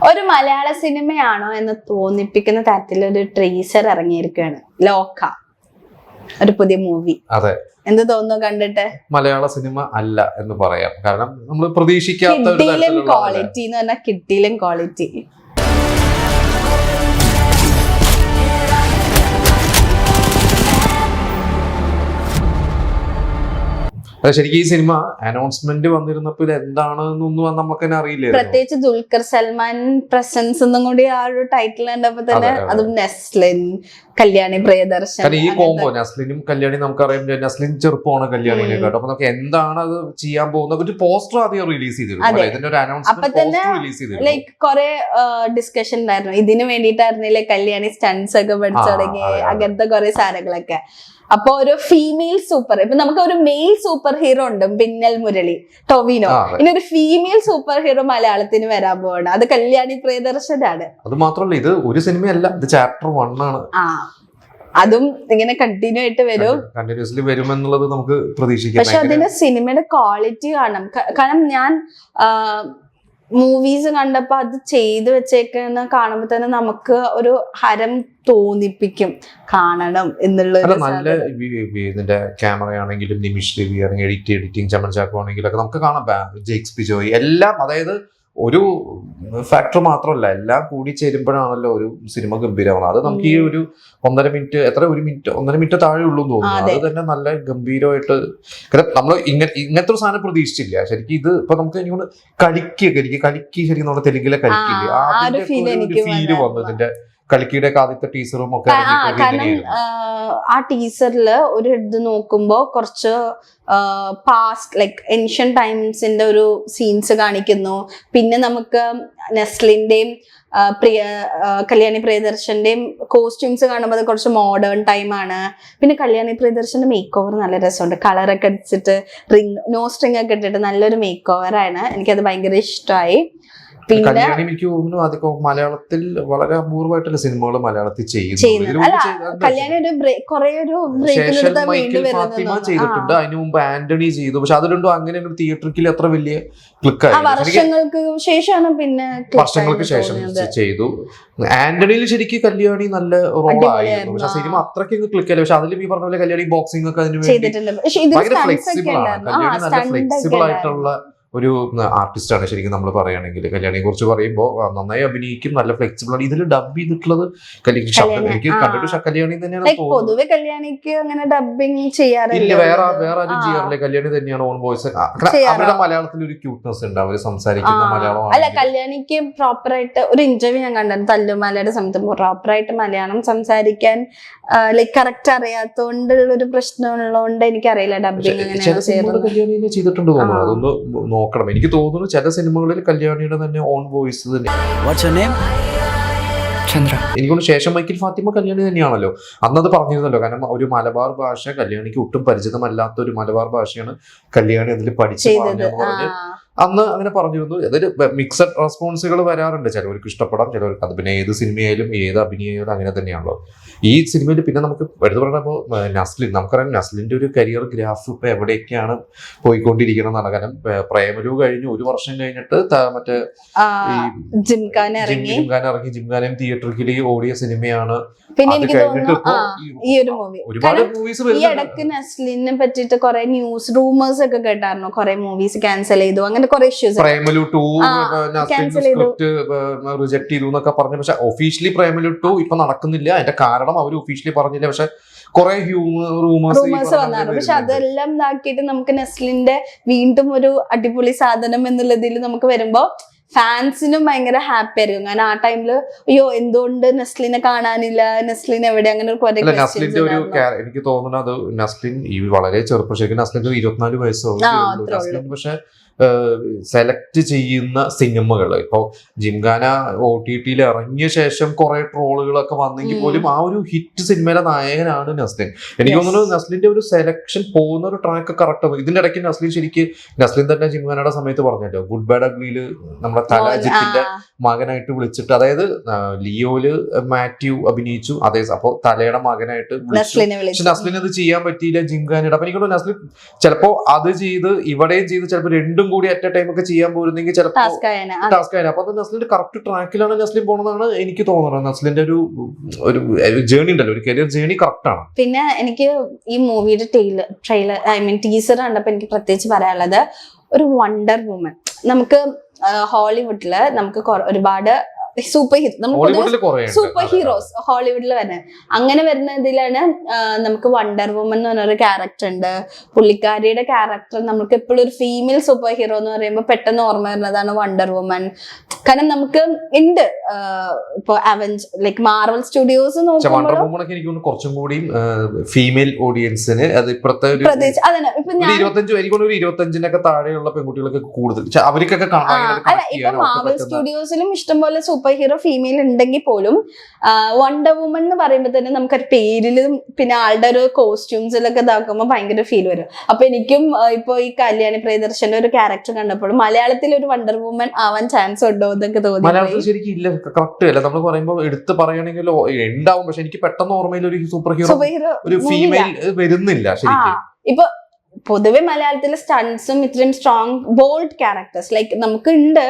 ഒരു മലയാള സിനിമയാണോ എന്ന് തോന്നിപ്പിക്കുന്ന തരത്തിലൊരു ട്രീസർ ഇറങ്ങിയിരിക്കുകയാണ്. ലോക, ഒരു പുതിയ മൂവി. അതെ, എന്ത് തോന്നുന്നു കണ്ടിട്ട്? മലയാള സിനിമ അല്ല എന്ന് പറയാം. കാരണം നമ്മൾ പ്രതീക്ഷിക്കാത്ത ക്വാളിറ്റി എന്ന് പറഞ്ഞാൽ കിട്ടിയിലും ക്വാളിറ്റി. ശരിക്കും ഈ സിനിമ അനൗൺസ്മെന്റ് വന്നിരുന്നപ്പോ ഇത് എന്താണെന്നൊന്നും നമുക്ക് തന്നെ അറിയില്ല. പ്രത്യേകിച്ച് ദുൽഖർ സൽമാൻ പ്രസൻസ് ഒന്നും കൂടി ആ ഒരു ടൈറ്റിൽ കണ്ടപ്പോ തന്നെ, അതും നെസ്ലിൻ, കല്യാണി പ്രിയദർശൻ, ഈ കോംബോ നസ്ലിനും കല്യാണി നമുക്കറിയാം. നസ്ലിൻ ചെറുപ്പമാണ് കല്യാണിനെ കേട്ടോ. അപ്പൊ നമുക്ക് എന്താണ് അത് ചെയ്യാൻ പോകുന്നത് ഒരു പോസ്റ്റർ ആദ്യം റിലീസ് ചെയ്തിരുന്നു. ഇതിന്റെ ഒരു അനൗൺസ്മെന്റ് റിലീസ് ചെയ്തിരുന്നു. ലൈക്ക് കുറെ ഡിസ്കഷൻ ഉണ്ടായിരുന്നു. ഇതിന് വേണ്ടിയിട്ടായിരുന്നില്ലേ കല്യാണി സ്റ്റൺസ് ഒക്കെ പഠിച്ചു തുടങ്ങി, അങ്ങനത്തെ കുറെ സാധനങ്ങളൊക്കെ. അപ്പൊ ഒരു ഫീമെയിൽ സൂപ്പർ, ഇപ്പൊ നമുക്ക് ഒരു മെയിൽ സൂപ്പർ ഹീറോ ഉണ്ട്, പിന്നൽ മുരളി, ടൊവിനോ. ഇനി ഒരു ഫീമെയിൽ സൂപ്പർ ഹീറോ മലയാളത്തിന് വരാൻ പോവാണ്, അത് കല്യാണി പ്രിയദർശനാണ്. അത് മാത്രമല്ല, ഇത് ഒരു സിനിമയല്ല, ഇത് ചാപ്റ്റർ 1 ആണ്. അതും ഇങ്ങനെ കണ്ടിന്യൂ ആയിട്ട് വരും, കണ്ടിന്യൂസ്ലി വരുമെന്നുള്ളത് നമുക്ക് പ്രതീക്ഷിക്കാം. പക്ഷെ അതിന്റെ സിനിമയുടെ ക്വാളിറ്റി കാണണം. കാരണം ഞാൻ മൂവീസ് കണ്ടപ്പോ അത് ചെയ്തു വെച്ചേക്കുന്ന കാണുമ്പോ തന്നെ നമുക്ക് ഒരു ഹരം തോന്നിപ്പിക്കും, കാണണം എന്നുള്ള. നല്ല ഇതിന്റെ ക്യാമറ ആണെങ്കിലും, നിമിഷ് രവി ആണെങ്കിലും, എഡിറ്റിംഗ് ചമൻ ചാക്കോ ആണെങ്കിലും ഒക്കെ നമുക്ക് കാണാം. ജെയ്ക്സ് ബിജോയ് എല്ലാം, അതായത് ഒരു ഫാക്ടർ മാത്രമല്ല, എല്ലാം കൂടി ചേരുമ്പോഴാണല്ലോ ഒരു സിനിമ ഗംഭീരമാവുന്നത്. അത് നമുക്ക് ഈ ഒരു 1.5 മിനിറ്റ്, ഒന്നര മിനിറ്റ് താഴെ ഉള്ളൂ എന്ന് തോന്നുന്നു. അത് തന്നെ നല്ല ഗംഭീരമായിട്ട്. കാരണം നമ്മൾ ഇങ്ങനത്തെ ഒരു സാധനം പ്രതീക്ഷിച്ചില്ല ശരിക്കും. ഇത് ഇപ്പൊ നമുക്ക് എനിക്കൊണ്ട് കളിക്ക് ശരിക്കും നമ്മുടെ തെലുങ്കിലെ കളിക്കില്ലേ, അതിന്റെ ഫീല് വന്നു ഇതിന്റെ കളിക്കിയുടെ ആദ്യത്തെ ടീസറും ഒക്കെ. കാരണം ആ ടീസറില് ഒരു ഇത് നോക്കുമ്പോ കുറച്ച് പാസ്റ്റ് ലൈക്ക് ഏൻഷ്യൻ ടൈംസിന്റെ ഒരു സീൻസ് കാണിക്കുന്നു. പിന്നെ നമുക്ക് നെസ്ലിന്റെയും കല്യാണി പ്രിയദർശന്റെയും കോസ്റ്റ്യൂംസ് കാണുമ്പോൾ അത് കുറച്ച് മോഡേൺ ടൈമാണ്. പിന്നെ കല്യാണി പ്രിയദർശന്റെ മേക്ക് ഓവർ നല്ല രസമുണ്ട്, കളറൊക്കെ അടിച്ചിട്ട് നോ സ്ട്രിങ് ഒക്കെ ഇട്ടിട്ട് നല്ലൊരു മേക്ക് ഓവർ ആണ്. എനിക്കത് ഭയങ്കര ഇഷ്ടമായി. കല്യാണി എനിക്ക് തോന്നുന്നു അതൊക്കെ മലയാളത്തിൽ വളരെ അപൂർവമായിട്ടുള്ള സിനിമകൾ മലയാളത്തിൽ ചെയ്യുന്നു. ഫാത്തിമ ചെയ്തിട്ടുണ്ട്, അതിനു മുമ്പ് ആന്റണി ചെയ്തു. പക്ഷെ അത് രണ്ടും അങ്ങനെ തിയേറ്ററിൽ അത്ര വലിയ ക്ലിക്ക് ആയി. വർഷങ്ങൾക്ക് ശേഷം ചെയ്തു. ആന്റണിയിൽ ശരിക്കും കല്യാണി നല്ല റോളായിരുന്നു, പക്ഷെ സിനിമ അത്രയ്ക്ക് ക്ലിക്ക് ആയില്ല. പക്ഷെ അതിലും ഈ പറഞ്ഞ പോലെ കല്യാണി ബോക്സിംഗ് ഒക്കെ അതിന് വേണ്ടി ഭയങ്കര ഫ്ലെക്സിബിൾ ആണ്. കല്യാണി നല്ല ഫ്ലെക്സിബിൾ ആയിട്ടുള്ള ഒരു ആർട്ടിസ്റ്റ് ആണ് ശരിക്കും നമ്മൾ പറയുകയാണെങ്കിൽ. കല്യാണിയെ കുറിച്ച് പറയുമ്പോൾ നന്നായി അഭിനയിക്കും, നല്ല ഫ്ലെക്സിബിൾ ആണ്. ഇതിൽ ഡബ് ചെയ്തിട്ടുള്ളത് എനിക്ക് കണ്ടിട്ട് കല്യാണി തന്നെയാണ്. പൊതുവെ കല്യാണിക്ക് അങ്ങനെ ഡബിങ് ചെയ്യാറില്ല, വേറെ ആരും ചെയ്യാറില്ല. കല്യാണി തന്നെയാണ് ഓൺ വോയിസ്. അവരുടെ മലയാളത്തിൽ ഒരു ക്യൂട്ട്നെസ് ഉണ്ട്, അവര് സംസാരിക്കുന്ന മലയാളം. അല്ല, കല്യാണിക്ക് പ്രോപ്പറായിട്ട് ഒരു ഇന്റർവ്യൂ ഞാൻ കണ്ടായിരുന്നു തല്ലുമാലയുടെ സമയത്ത്. പ്രോപ്പറായിട്ട് മലയാളം സംസാരിക്കാൻ ലൈക്ക് കറക്റ്റ് അറിയാത്തോണ്ടുള്ള ഒരു പ്രശ്നം ഉള്ളതുകൊണ്ട് എനിക്കറിയില്ല ഡബിങ് കല്യാണിനെ ചെയ്തിട്ടുണ്ട് തോന്നുന്നു. അതൊന്ന് നോക്കണം. എനിക്ക് തോന്നുന്നു ചില സിനിമകളിൽ കല്യാണിയുടെ തന്നെ ഓൺ വോയിസ് തന്നെ. എനിക്കൊന്ന് ശേഷം മൈക്കിൽ ഫാത്തിമ കല്യാണി തന്നെയാണല്ലോ. അന്നത് പറഞ്ഞിരുന്നല്ലോ. കാരണം ഒരു മലബാർ ഭാഷ കല്യാണിക്ക് ഒട്ടും പരിചിതമല്ലാത്ത ഒരു മലബാർ ഭാഷയാണ് കല്യാണി അതിൽ പഠിച്ചു പറഞ്ഞ് അന്ന് അങ്ങനെ പറഞ്ഞിരുന്നു. അതൊരു മിക്സഡ് റെസ്പോൺസുകൾ വരാറുണ്ട്. ചിലവർക്ക് ഇഷ്ടപ്പെടാം, ചിലവർക്ക് അത്. പിന്നെ ഏത് സിനിമയായാലും ഏത് അഭിനയായാലും അങ്ങനെ തന്നെയാണല്ലോ. ഈ സിനിമയിൽ പിന്നെ നമുക്ക് എടുത്തു പറഞ്ഞപ്പോൾ നസ്ലിൻ, നമുക്കറിയാം നസ്ലിന്റെ ഒരു കരിയർ ഗ്രാഫ് ഇപ്പൊ എവിടെയൊക്കെയാണ് പോയിക്കൊണ്ടിരിക്കണം എന്നാണ്. കാരണം പ്രേമലു കഴിഞ്ഞ് 1 വർഷം കഴിഞ്ഞിട്ട് മറ്റേ ജിംഖാന ഇറങ്ങി. ജിംഖാനയും തിയേറ്ററിൽ ഓടിയ സിനിമയാണ്. പിന്നെ എനിക്ക് തോന്നുന്നു ഈ ഒരു മൂവി, ഒരുപാട് മൂവീസ് ഈ ഇടയ്ക്ക് നസ്ലിനെ പറ്റിയിട്ട് കുറെ ന്യൂസ് റൂമേഴ്സ് ഒക്കെ കേട്ടായിരുന്നു. കുറെ മൂവീസ് ക്യാൻസൽ ചെയ്തു, അങ്ങനെ കുറെ ഇഷ്യൂസ്. പ്രേമലു 2 സ്ക്രിപ്റ്റ് റിജക്ട് ചെയ്തു എന്നൊക്കെ പറഞ്ഞു. പക്ഷെ ഒഫീഷ്യലി പ്രേമലു 2 ഇപ്പൊ നടക്കുന്നില്ല. അതിന്റെ കാരണം അവർ ഒഫീഷ്യലി പറഞ്ഞില്ല. പക്ഷെ കുറെ റൂമേഴ്സ് വന്നായിരുന്നു. പക്ഷെ അതെല്ലാം ഇതാക്കിയിട്ട് നമുക്ക് നസ്ലിന്റെ വീണ്ടും ഒരു അടിപൊളി സാധനം എന്നുള്ളതിൽ നമുക്ക് വരുമ്പോ ഫാൻസിനും ഭയങ്കര ഹാപ്പി ആയിരിക്കും. കാരണം ആ ടൈമില് അയ്യോ എന്തുകൊണ്ട് നസ്ലിനെ കാണാനില്ല, നസ്ലിൻ എവിടെ, അങ്ങനെ നസ്ലിന്റെ ഒരു എനിക്ക് തോന്നുന്നത് അത് നസ്ലിൻ ഈ വളരെ ചെറുപ്പം, ശരിക്കും നസ്ലിന്റെ 24 വയസ്സുള്ളൂ. പക്ഷെ സെലക്ട് ചെയ്യുന്ന സിനിമകൾ ഇപ്പോൾ ജിംഖാന OTT ഇറങ്ങിയ ശേഷം കുറെ ട്രോളുകളൊക്കെ വന്നെങ്കിൽ പോലും ആ ഒരു ഹിറ്റ് സിനിമയിലെ നായകനാണ് നസ്ലിൻ. എനിക്ക് തോന്നുന്നു നസ്ലിന്റെ ഒരു സെലക്ഷൻ പോകുന്ന ഒരു ട്രാക്ക് കറക്റ്റ് ആണ്. ഇതിന്റെ ഇടയ്ക്ക് നസ്ലിൻ തന്നെ ജിംഖാനയുടെ സമയത്ത് പറഞ്ഞല്ലോ, ഗുഡ് ബാഡ് അഗ്ലിയില് നമ്മുടെ തലാജിത്തിന്റെ മകനായിട്ട് വിളിച്ചിട്ട്, അതായത് ലിയോയില് മാത്യു അഭിനയിച്ചു, അതേ അപ്പൊ തലയുടെ മകനായിട്ട് വിളിച്ചു. നസ്ലിന് അത് ചെയ്യാൻ പറ്റിയില്ല ജിംഖാനയുടെ. അപ്പൊ എനിക്ക് തോന്നുന്നു നസ്ലിൻ ചിലപ്പോ അത് ചെയ്ത് ഇവിടെയും ചെയ്ത് ചിലപ്പോൾ രണ്ടും രണ്ടും കൂടി അറ്റ് എ ടൈം ഒക്കെ ചെയ്യാൻ പോയിരുന്നെങ്കിൽ ചിലപ്പോൾ ടാസ്ക് ആയേനെ. ടാസ്ക് ആയിരുന്നു. അപ്പൊ അത് നസ്ലിന്റെ കറക്റ്റ് ട്രാക്കിലാണ് നസ്ലിൻ പോണെന്നാണ് എനിക്ക് തോന്നുന്നത്. നസ്ലിന്റെ ഒരു ജേണി ഉണ്ടല്ലോ, ഒരു കരിയർ ജേണി കറക്റ്റ് ആണ്. പിന്നെ എനിക്ക് ഈ മൂവിയുടെ ട്രെയിലർ ടീസർ കണ്ടപ്പോ എനിക്ക് പ്രത്യേകിച്ച് പറയാനുള്ളത് ഒരു വണ്ടർ വുമൻ. നമുക്ക് ഹോളിവുഡില് നമുക്ക് ഒരുപാട് സൂപ്പർ ഹീറോസ് ഹോളിവുഡിൽ വരുന്നത്. അങ്ങനെ വരുന്ന ഇതിലാണ് നമുക്ക് വണ്ടർ വുമൻ എന്ന് പറഞ്ഞൊരു ക്യാരക്ടർ ഉണ്ട്. പുള്ളിക്കാരിയുടെ ക്യാരക്ടർ നമുക്ക് എപ്പോഴും ഒരു ഫീമെയിൽ സൂപ്പർ ഹീറോ എന്ന് പറയുമ്പോൾ പെട്ടെന്ന് ഓർമ്മ വരുന്നതാണ് വണ്ടർ വുമൻ. കാരണം നമുക്ക് ഉണ്ട് ഇപ്പൊ ലൈക്ക് മാർവൽ സ്റ്റുഡിയോസ് നോക്കുമ്പോൾ കുറച്ചും കൂടി ഫീമെയിൽ ഓഡിയൻസിന് അത് ഇപ്പോഴത്തെ 25 താഴെയുള്ള പെൺകുട്ടികളൊക്കെ കൂടുതൽ അവർക്കൊക്കെ ഇപ്പൊ മാർവൽ സ്റ്റുഡിയോസിലും ഇഷ്ടംപോലെ സൂപ്പർ ഹീറോ ഫീമെയിൽ ഉണ്ടെങ്കിൽ പോലും വണ്ടർ വുമൻ എന്ന് പറയുമ്പോൾ തന്നെ നമുക്കൊരു പേരിലും പിന്നെ ആളുടെ ഒരു കോസ്റ്റ്യൂംസിലൊക്കെ ഇതാക്കുമ്പോൾ ഭയങ്കര ഫീൽ വരും. അപ്പൊ എനിക്കും ഇപ്പൊ ഈ കല്യാണി പ്രിയദർശന്റെ ഒരു ക്യാരക്ടർ കണ്ടപ്പോഴും മലയാളത്തിൽ ഒരു വണ്ടർ വുമൻ ആവാൻ ചാൻസ് ഉണ്ടോ എന്നൊക്കെ തോന്നി. മലയാളത്തിൽ ശരിക്കും ഇല്ല, കറക്റ്റ് അല്ല. നമ്മൾ പറയുമ്പോൾ എടുത്ത് പറയുകയാണെങ്കിൽ ഉണ്ടാവും, പക്ഷെ എനിക്ക് പെട്ടെന്ന് ഓർമ്മയിൽ ഒരു സൂപ്പർ ഹീറോ ഒരു ഫീമെയിൽ വരുന്നില്ല ശരിക്കും. ഇപ്പൊ പൊതുവെ മലയാളത്തിലെ സ്റ്റൺസും ഇത്രയും സ്ട്രോങ് ബോൾഡ് ക്യാരക്ടേഴ്സ് ലൈക്ക് നമുക്ക് ഉണ്ട്,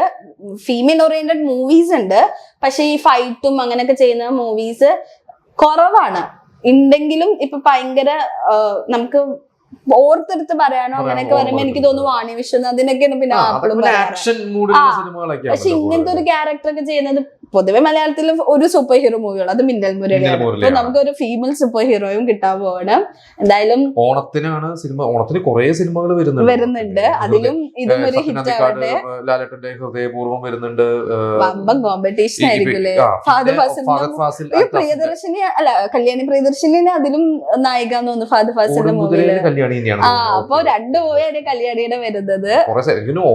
ഫീമെയിൽ ഓറിയന്റഡ് മൂവീസ് ഉണ്ട്. പക്ഷെ ഈ ഫൈറ്റും അങ്ങനെയൊക്കെ ചെയ്യുന്ന മൂവീസ് കുറവാണ്. ഉണ്ടെങ്കിലും ഇപ്പൊ ഭയങ്കര നമുക്ക് ഓർത്തെടുത്ത് പറയാനോ അങ്ങനെയൊക്കെ പറയുമ്പോ എനിക്ക് തോന്നുന്നു വാണി വിശ്വനാഥിനൊക്കെയാണ് പിന്നെ ആപ്പിളും പക്ഷെ ഇങ്ങനത്തെ ഒരു ക്യാരക്ടർ ഒക്കെ ചെയ്യുന്നത് പൊതുവെ മലയാളത്തിൽ ഒരു സൂപ്പർ ഹീറോ മൂവിയുള്ളൂ, അത് മിന്നൽ മുരളിയാണ്. അപ്പൊ നമുക്ക് ഒരു ഫീമെയിൽ സൂപ്പർ ഹീറോയും കിട്ടാൻ പോവാണ്. എന്തായാലും ഓണത്തിനാണ് സിനിമ, ഓണത്തിന് കുറെ സിനിമകൾ വരുന്നുണ്ട്. അതിലും ഇതും ഒരു ഹിറ്റ് ആവട്ടെ. ലാലേട്ടന്റെ ഹൃദയപൂർവ്വം വരുന്നുണ്ട്. വമ്പൻ കോമ്പറ്റീഷൻ ആയിരിക്കും. പ്രിയദർശിനി അല്ല കല്യാണി പ്രിയദർശിനി അതിലും നായിക എന്ന് തോന്നുന്നു ഫഹദ് ഫാസിലിന്റെ മൂവിയില്. അപ്പൊ 2 മൂവിയാണ് കല്യാണിയുടെ വരുന്നത്.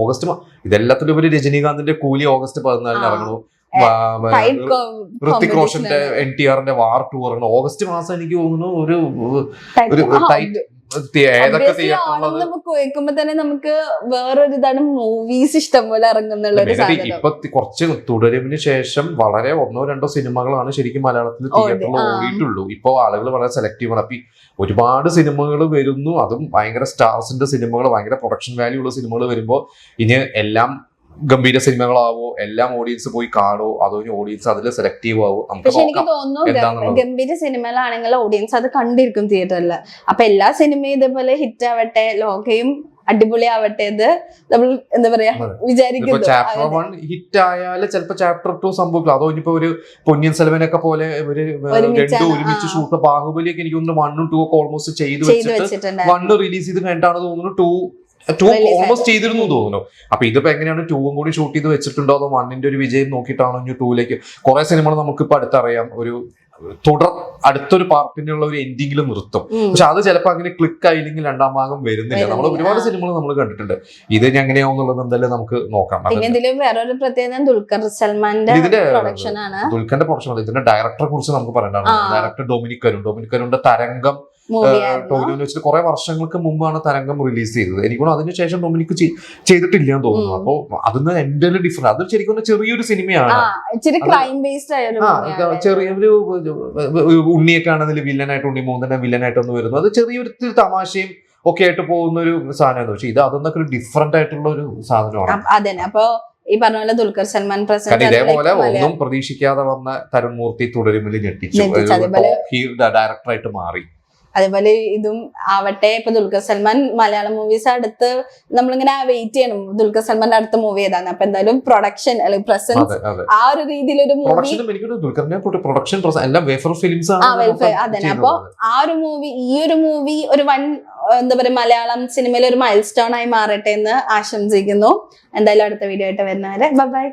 ഓഗസ്റ്റ് ഇതെല്ലാത്തിലും രജനീകാന്തിന്റെ കൂലി ഓഗസ്റ്റ് 14 ഇറങ്ങണു. ഋത്തിക് റോഷന്റെ NTRന്റെ വാർ ടൂർ ഓഗസ്റ്റ് മാസം. എനിക്ക് തോന്നുന്നു ഒരു ടൈറ്റ് ഏതൊക്കെ കേൾക്കുമ്പോ തന്നെ നമുക്ക് വേറൊരു ഇതാണ് മൂവീസ് ഇഷ്ടം പോലെ ഇറങ്ങുന്നുള്ള. ഇപ്പൊ കുറച്ച് തുടരുമിന് ശേഷം വളരെ 1-2 സിനിമകളാണ് ശരിക്കും മലയാളത്തിൽ തിയേറ്ററിൽ ഓടിയിട്ടുള്ളൂ. ഇപ്പൊ ആളുകൾ വളരെ സെലക്റ്റീവ് ആണ്. അപ്പൊ ഒരുപാട് സിനിമകൾ വരുന്നു, അതും ഭയങ്കര സ്റ്റാർസിന്റെ സിനിമകൾ, ഭയങ്കര പ്രൊഡക്ഷൻ വാല്യൂ ഉള്ള സിനിമകൾ വരുമ്പോ ഇനി എല്ലാം ഗംഭീര സിനിമകളാവോ, എല്ലാം ഓഡിയൻസ് പോയി കാണോ, അതോ ഓഡിയൻസ് അതിൽ സെലക്റ്റീവ് ആവോ? പക്ഷെ എനിക്ക് തോന്നുന്നു ഗംഭീര സിനിമകളാണെങ്കിൽ ഓഡിയൻസ് അത് കണ്ടിരിക്കും തിയേറ്ററിൽ. അപ്പൊ എല്ലാ സിനിമയും ഇതേപോലെ ഹിറ്റ് ആവട്ടെ, ലോകയും അടിപൊളിയാവട്ടെ എന്ന് നമ്മൾ എന്താ പറയാ വിചാരിക്കുന്നു. ചാപ്റ്റർ 1 ഹിറ്റ് ആയാല് ചിലപ്പോ ചാപ്റ്റർ 2 സംഭവിക്കില്ല. അതോ ഇനിയിപ്പോ ഒരു പൊന്നിയൻ സെൽവനൊക്കെ പോലെ ഒരു 2 ഒരുമിച്ച് ഷൂട്ട്, ബാഹുബലിയൊക്കെ എനിക്ക് തോന്നുന്നു 1ഉം 2 ഒക്കെ ഓൾമോസ്റ്റ് ചെയ്ത് വെച്ചിട്ട് 1 റിലീസ് ചെയ്ത് കഴിഞ്ഞിട്ടാണ് തോന്നുന്നു 2 ഓൾമോസ്റ്റ് ചെയ്തിരുന്നു തോന്നുന്നു. അപ്പൊ ഇതിപ്പോ എങ്ങനെയാണ് 2ഉം കൂടി ഷൂട്ട് ചെയ്ത് വെച്ചിട്ടുണ്ടോ, അതോ 1ന്റെ ഒരു വിജയം നോക്കിയിട്ടാണോ ഇനി 2ലേക്ക്? കുറെ സിനിമകൾ നമുക്കിപ്പോ അടുത്തറിയാം ഒരു അടുത്തൊരു പാർട്ടിനുള്ള ഒരു എൻഡിങ്ങിൽ നിർത്തും. പക്ഷെ അത് ചിലപ്പോൾ അങ്ങനെ ക്ലിക്ക് ആയില്ലെങ്കിൽ 2ാം ഭാഗം വരുന്നില്ല. നമ്മൾ ഒരുപാട് സിനിമകൾ നമ്മൾ കണ്ടിട്ടുണ്ട്. ഇത് എങ്ങനെയാവുന്നുള്ളത് എന്തായാലും നമുക്ക് നോക്കാം. വേറൊരു പ്രത്യേകത ദുൽഖർ സൽമാന്റെ പ്രൊഡക്ഷൻ ആണ്. ദുൽഖറിന്റെ പ്രൊഡക്ഷൻ. ഇതിന്റെ ഡയറക്ടറെ കുറിച്ച് നമുക്ക് പറയേണ്ടതാണ്. ഡയറക്ടർ ഡൊമിനിക് കരുണിന്റെ തരംഗം ടോവിനോന്ന് വെച്ചിട്ട് കുറെ വർഷങ്ങൾക്ക് മുമ്പാണ് തരംഗം റിലീസ് ചെയ്തത്. എനിക്കൊന്നും അതിനുശേഷം ഡൊമിനിക് ചെയ്തിട്ടില്ല എന്ന് തോന്നുന്നു. അപ്പൊ അതിന് എന്റെ ഡിഫറൻസ്, അത് ശരിക്കും ചെറിയൊരു സിനിമയാണ്. ചെറിയൊരു ഉണ്ണിയൊക്കെ ആണെന്നതിൽ വില്ലനായിട്ട്, ഉണ്ണി മൂന്നിനെ വില്ലനായിട്ട് ഒന്ന് വരുന്നു. അത് ചെറിയൊരു തമാശയും ഒക്കെ ആയിട്ട് പോകുന്ന ഒരു സാധനമാണ്. പക്ഷെ ഇത് അതൊന്നൊക്കെ ഒരു ഡിഫറെന്റ് ആയിട്ടുള്ള ഒരു സാധനമാണ്. അതെ. അപ്പൊ ഈ പറഞ്ഞ പോലെ ദുൽഖർ സൽമാൻ ഇതേപോലെ ഒന്നും പ്രതീക്ഷിക്കാതെ വന്ന തരുൺ മൂർത്തി തുടരുമിൽ ഞെട്ടിച്ചു, ഡയറക്ടറായിട്ട് മാറി. അതേപോലെ ഇതും ആവട്ടെ. ഇപ്പൊ ദുൽഖർ സൽമാൻ മലയാളം മൂവീസ് അടുത്ത് നമ്മളിങ്ങനെ വെയിറ്റ് ചെയ്യണം ദുൽഖർ സൽമാന്റെ അടുത്ത മൂവി ഏതാണ്. അപ്പൊ എന്തായാലും പ്രൊഡക്ഷൻ അല്ലെങ്കിൽ പ്രസൻസ് ആ ഒരു രീതിയിലൊരു മൂവി അതന്നെ. അപ്പൊ ആ ഒരു മൂവി, ഈ ഒരു മൂവി ഒരു എന്താ പറയാ മലയാളം സിനിമയിൽ ഒരു മൈൽ സ്റ്റോൺ ആയി മാറട്ടെ എന്ന് ആശംസിക്കുന്നു. എന്തായാലും അടുത്ത വീഡിയോ ആയിട്ട് വരുന്നവരെ ബൈ.